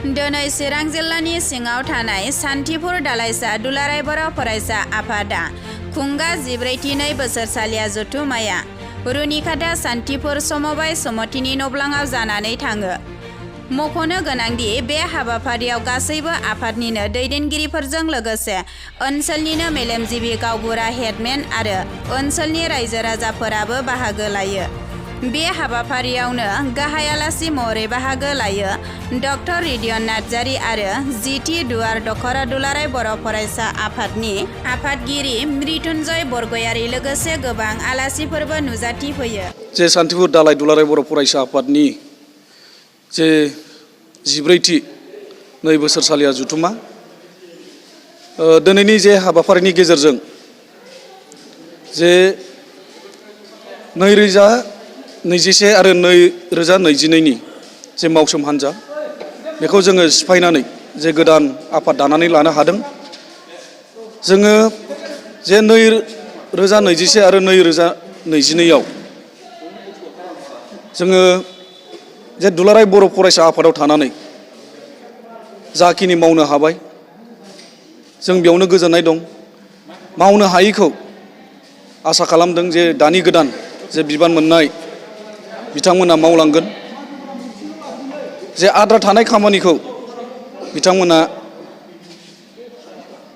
दिनै चिरां जिल्लानि सिङाव थानाय सान्थिपुर दालाइसा दुलाराय बर' फरायसा आफादा खुंगा 14थि 2 बोसोरसालिया जथुमाया रुनिखाता सान्थिपुर समबाय समथिनि नब्लाङाव जानानै थाङो। मख'नो गोनांदि बे हाबाफारियाव गासैबो आफादनिनो दैदेनगिरिफोरजों लोगोसे ओनसोलनिनो मेलेमजिबि गावबुरा हेडमेन आरो ओनसोलनि रायजो राजाफोराबो बाहागो लायो। बे हाबाफारियावनो गाहाय आलासि महरै बाहागो लायो डक्टर रिदियन नार्जारी आरो जिथि दुवार दखरा दुलाराय बर' फरायसा आफादनि आफादगिरि मृत्युंजय बरगयारी लोगोसे गोबां आलासिफोरबो नुजाथिफैयो। जे सान्थिपुर दालाय दुलाराय बर' फरायसा आफादनि जे 14थि 2 बोसोरसालिया जथुमा दिनैनि जे हाबाफारिनि गेजेरजों जे 2021 आरो 2022नि जे मावसोम हान्जा बेखौ जोङो सिफायनानै जे गोदान आफाद दानानै लानो हादों। जोङो जे 2021 आरो 2022आव जोङो जे दुलाराय बर' फरायसा आफादाव थानानै जाखिनि मावनो हाबाय जों बेयावनो गोजोननाय दं। मावनो हायैखौ आसा खालामदों जे दानि गोदान जे बिबान मोननाय बिथांमोना मावलांगोन। जे आद्रा थानाय खामानिखौ बिथांमोना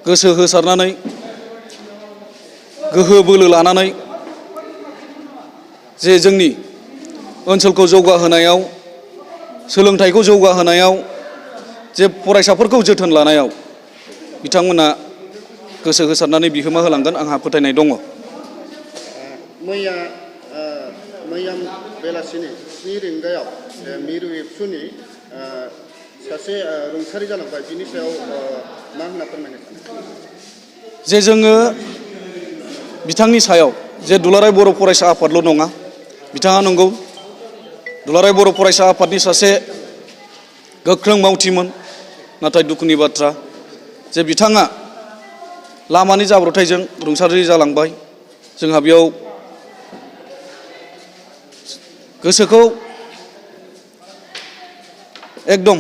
गोसो होसारनानै गोहो बोलो लानानै जे जोंनि ओनसोलखौ जौगाहोनायाव सोलोंथाइखौ जौगाहोनायाव जे फरायसाफोरखौ जोथोन लानायाव बिथांमोना गोसो होसारनानै बिहोमा होलांगोन आंहा फोथायनाय दङ। मैया बेलासिनि 7 रिंगायाव मिरु एबसुनि सासे रुंसारि जालांबाय बिनि सायाव मा होनना फोरमायनो सानो? जे जोङो बिथांनि सायाव जे दुलाराय बर' फरायसा आफादल' नङा, बिथाङा नंगौ दुलाराय बर' फरायसा आफादनि सासे गोख्रों मावथिमोन। नाथाय दुखुनि बाथ्रा जे बिथाङा लामानि जाब्रबथायजों रुंसारि जालांबाय। जोंहा बेयाव गोसोखौ एकदम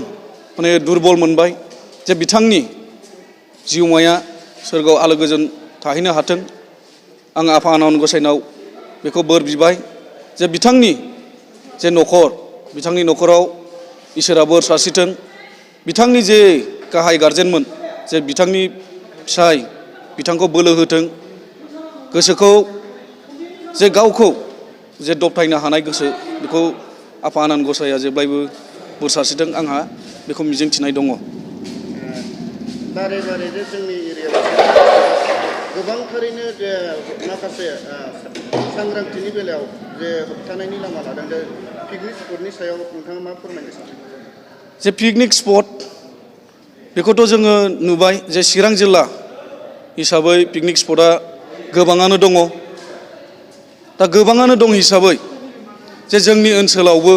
माने दुरबल मोनबाय। जे बिथांनि जिउमाया सोरगोआव आलो गोजोन थाहैनो हाथों। आं आफा आनान गसाइनाव बेखौ बोर बिबाय जे बिथांनि जे न'खर बिथांनि न'खराव इसोरा बोर सारस्रिथों। बिथांनि जे गाहाय गारजेनमोन जे बिथांनि फिसाय बिथांखौ बोलो होथों। गोसोखौ जे गावखौ जे दबथायनो हानाय गोसो बेखौ आफा आनान गसाइया जेब्लायबो बोर सारस्रिथों आंहा बेखौ मिजिंथिनाय दङ। बारे बारे जे जोंनि एरियायाव गोबांथारैनो जे माखासे सांग्रांथिनि बेलायाव जे होबथानायनि लामा लादों जे पिकनिक स्पटनि सायाव नोंथाङा मा फोरमायनो सानो? जे पिकनिक स्पट बेखौथ' जोङो नुबाय जे चिरां जिल्ला हिसाबै पिकनिक स्पटआ गोबाङानो दङ। दा गोबाङानो दं हिसाबै जे जोंनि ओनसोलावबो